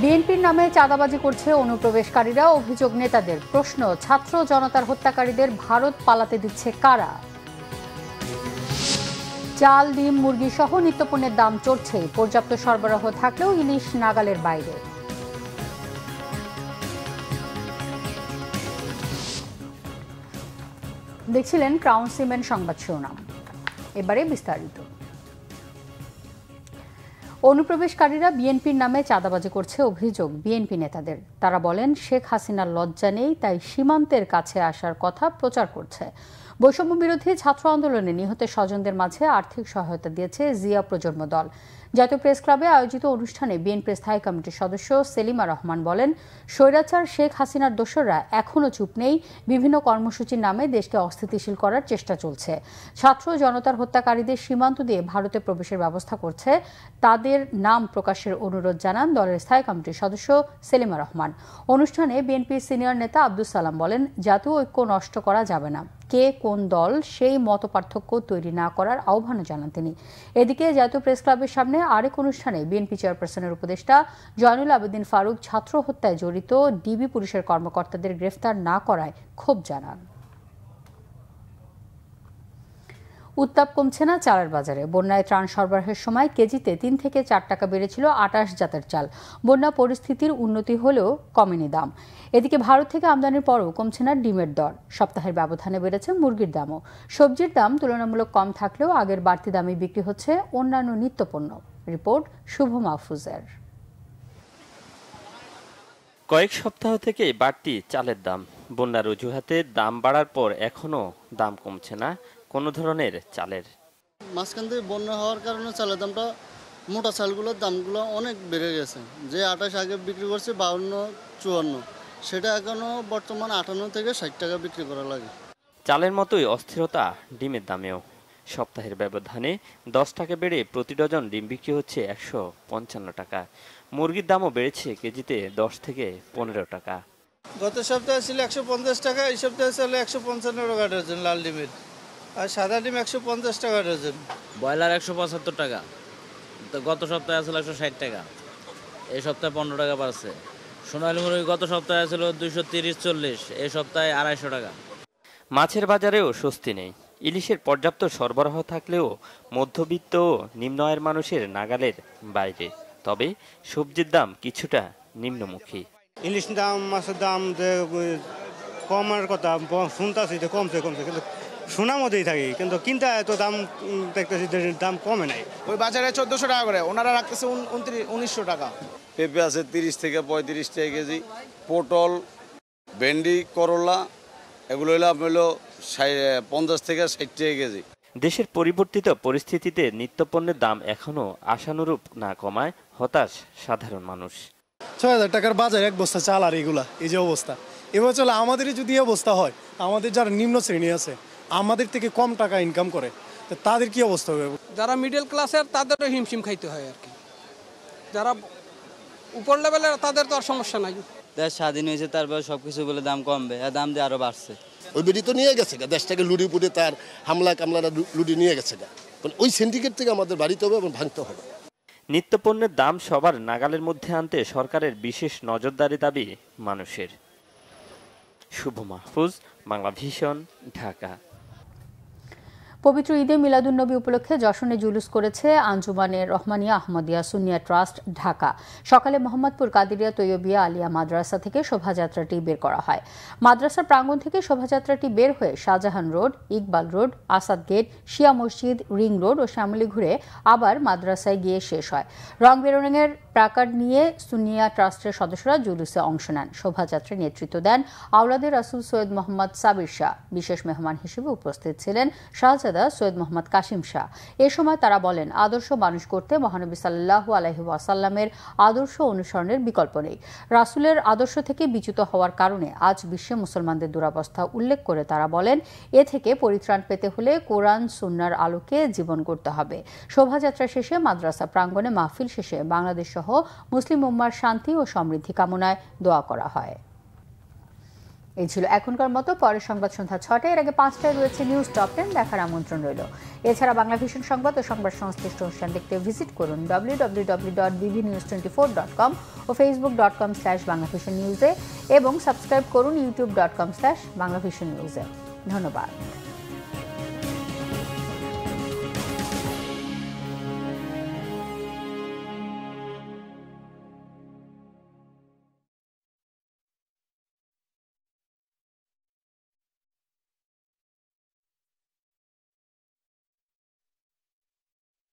বিএনপির নামে চাঁদাবাজি করছে অনুপ্রবেশকারীরা, অভিযোগ নেতাদের। প্রশ্ন, ছাত্র জনতার হত্যাকারীদের ভারত পালাতে দিচ্ছে কারা? চাল, ডিম, মুরগি সহ নিত্যপণ্যের দাম চড়ছে, পর্যাপ্ত সরবরাহ থাকলেও ইলিশ নাগালের বাইরে। দেখছিলেন ক্রাউন সিমেন্ট সংবাদ শিরোনাম। এবারে বিস্তারিত। অনুপ্রবেশকারীরা বিএনপির নামে চাঁদাবাজি করছে, অভিযোগ বিএনপি নেতাদের। তারা বলেন, শেখ হাসিনার লজ্জা নেই, তাই সীমান্তের কাছে আসার কথা প্রচার করছে। বৈষম্য বিরোধী ছাত্র আন্দোলনে নিহতের স্বজনদের মাঝে আর্থিক সহায়তা দিয়েছে জিয়া প্রজন্ম দল। জাতীয় প্রেস ক্লাবে আয়োজিত অনুষ্ঠানে বিএনপি স্থায়ী কমিটির সদস্য সেলিমা রহমান বলেন, স্বৈরাচার শেখ হাসিনার দোসররা এখনও চুপ নেই। বিভিন্ন কর্মসূচির নামে দেশকে অস্থিতিশীল করার চেষ্টা চলছে। ছাত্র জনতার হত্যাকারীদের সীমান্ত দিয়ে ভারতে প্রবেশের ব্যবস্থা করছে। তাদের নাম প্রকাশের অনুরোধ জানান দলের স্থায়ী কমিটির সদস্য সেলিমা রহমান। অনুষ্ঠানে বিএনপির সিনিয়র নেতা আব্দুস সালাম বলেন, জাতীয় ঐক্য নষ্ট করা যাবে না। কে কোন দল সেই মতপার্থক্য তৈরি না করার আহ্বানও জানান তিনি। এদিকে জাতীয় প্রেস ক্লাবের সামনে আরেক অনুষ্ঠানে বিএনপি চেয়ারপারসনের উপদেষ্টা জয়নুল আবেদিন ফারুক ছাত্র হত্যায় জড়িত ডিবি পুলিশের কর্মকর্তাদের গ্রেফতার না করায় ক্ষোভ জানান। উত্তাপ কমছে না চালের বাজারে। বন্যায় ত্রাণ সরবরাহের সময় কেজিতে 3 থেকে 4 টাকা বেড়েছিল 28 জাতের চাল। বন্যা পরিস্থিতির উন্নতি হলেও কমেনি দাম। এদিকে ভারত থেকে আমদানির পরও কমছে না ডিমের দর। সপ্তাহের ব্যবধানে বেড়েছে মুরগির দামও। সবজির দাম তুলনামূলক কম থাকলেও আগের বাড়তি দামে বিক্রি হচ্ছে অন্যান্য নিত্যপণ্য। রিপোর্ট শুভ মাহফুজের। কয়েক সপ্তাহ থেকে বাড়তি চালের দাম। বন্যার অজুহাতে দাম বাড়ার পর এখনও দাম কমছে না কোনো ধরনের চালের। মাঝখান থেকে বন্যা হওয়ার কারণে চালের দামটা, মোটা চালগুলোর দামগুলো অনেক বেড়ে গেছে। যে 28 আগে বিক্রি করছে 52-54, সেটা এখনো বর্তমান 58 থেকে 60 টাকা বিক্রি করা লাগে। চালের মতোই অস্থিরতা ডিমের দামেও। সপ্তাহের ব্যবধানে 10 টাকা বেড়ে প্রতি ডজন ডিম বিক্রি হচ্ছে 155 টাকা। মুরগির দামও বেড়েছে কেজিতে 10 থেকে 15 টাকা। গত সপ্তাহে ছিল 150 টাকা, এই সপ্তাহে ছিল 155 টাকা ডজন লাল ডিমের, আর সাদা ডিম 150 টাকা ডজন। ব্রয়লার 175 টাকা, গত সপ্তাহে ছিল 160 টাকা, এই সপ্তাহে 15 টাকা বাড়ছে। সোনালী মুরগি গত সপ্তাহে ছিল 230-40, এই সপ্তাহে 250 টাকা। মাছের বাজারেও স্বস্তি নেই। ইলিশের পর্যাপ্ত সরবরাহ থাকলেও মধ্যবিত্ত ও নিম্ন আয়ের মানুষের নাগালের বাইরে। তবে সবজির দাম কিছুটা নিম্নমুখী। ইলিশ দাম, মাছের দাম কমার কথা শুনতেছি, কমছে কিন্তু শোনার মধ্যেই থাকি, কিন্তু কিনতে এত দাম দেখতেছি, দাম কমে নাই। ওই বাজারে 1400 টাকা করে, ওনারা রাখতেছে 1900 টাকা। পেঁপে আছে 30 থেকে 35 টাকা কেজি। পটল, ভেন্ডি, করলা এগুলো হলো 50 থেকে 60 টাকা কেজি। দেশের পরিবর্তিত পরিস্থিতিতে নিত্যপণ্যের দাম এখনো আশানুরূপ না কমায় হতাশ সাধারণ মানুষ। 6000 টাকার বাজার এক বস্তা চাল, আর এগুলা এই যে অবস্থা, এবার চলে আমাদেরই যদি অবস্থা হয়, আমাদের যারা নিম্ন শ্রেণী আছে, আমাদের থেকে কম টাকা ইনকাম করে, তো তাদের কি অবস্থা হবে? যারা মিডল ক্লাসের তাদেরও হিমশিম খাইতে হয় আর কি। যারা উপর লেভেলের তাদের তো আর সমস্যা নাই। দেশ স্বাধীন হয়েছে, তারপর সবকিছু বলে দাম কমবে, আর দাম দিয়ে আরো বাড়ছে। ওই বেরি তো নিয়ে গেছে গা, দেশটাকে লুড়ি পুড়ে তার কামলারা লুড়ি নিয়ে গেছে গা। ওই সিন্ডিকেট থেকে আমাদের বাড়িতে হবে এবং ভাঙতে হবে। নিত্যপণ্যের দাম সবার নাগালের মধ্যে আনতে সরকারের বিশেষ নজরদারি দাবি মানুষের। শুভ মাহফুজ, বাংলা ভিশন, ঢাকা। পবিত্র ঈদে মিলাদুন্নবী উপলক্ষে যশোরে জুলুস করেছে আঞ্জুমানে রহমানিয়া আহমদিয়া সুন্নিয়া ট্রাস্ট ঢাকা। সকালে মোহাম্মদপুর কাদিরিয়া তৈয়বিয়া আলিয়া মাদ্রাসা থেকে শোভাযাত্রাটি বের করা হয়। মাদ্রাসার প্রাঙ্গণ থেকে শোভাযাত্রাটি বের হয়ে Shahjahan road, Iqbal road, Asad gate, Shia Masjid, ring road ও শ্যামলী ঘুরে আবার মাদ্রাসায় গিয়ে শেষ হয়। রং বেরঙের প্রাকার নিয়ে সুন্নিয়া ট্রাস্টের সদস্যরা জুলুসে অংশ নেন। শোভাযাত্রার নেতৃত্ব দেন আওলাদে রাসুল সৈয়দ মোহাম্মদ সাবির শাহ। বিশেষ মেহমান হিসেবে উপস্থিত ছিলেন শাহজাদা সৈয়দ মোহাম্মদ কাসিম শাহ। এ সময় তারা বলেন, আদর্শ মানুষ করতে মহানবী সাল্লাল্লাহু আলাইহি ওয়াসাল্লামের আদর্শ অনুসরণের বিকল্প নেই। রাসূলের আদর্শ থেকে বিচ্যুত হওয়ার কারণে আজ বিশ্বে মুসলমানদের দুরবস্থা উল্লেখ করে তারা বলেন, এ থেকে পরিত্রাণ পেতে হলে কোরআন সুন্নাহর আলোকে জীবন করতে হবে। শোভাযাত্রা শেষে মাদ্রাসা প্রাঙ্গণে মাহফিল শেষে বাংলাদেশ সহ মুসলিম উম্মার শান্তি ও সমৃদ্ধি কামনায় দোয়া করা হয়। এই ছিল এখনকার মতো। পরের সংবাদ সন্ধ্যা 6টায়, এর আগে 5টায় রয়েছে নিউজ টপ 10, দেখার আমন্ত্রণ রইল। এছাড়া বাংলা ভিশন সংবাদ ও সংবাদ সংশ্লিষ্ট অনুষ্ঠান দেখতে ভিজিট করুন www.bbnews24.com ও facebook.com/banglavisionnews এবং সাবস্ক্রাইব করুন youtube.com/banglavisionnews। ধন্যবাদ।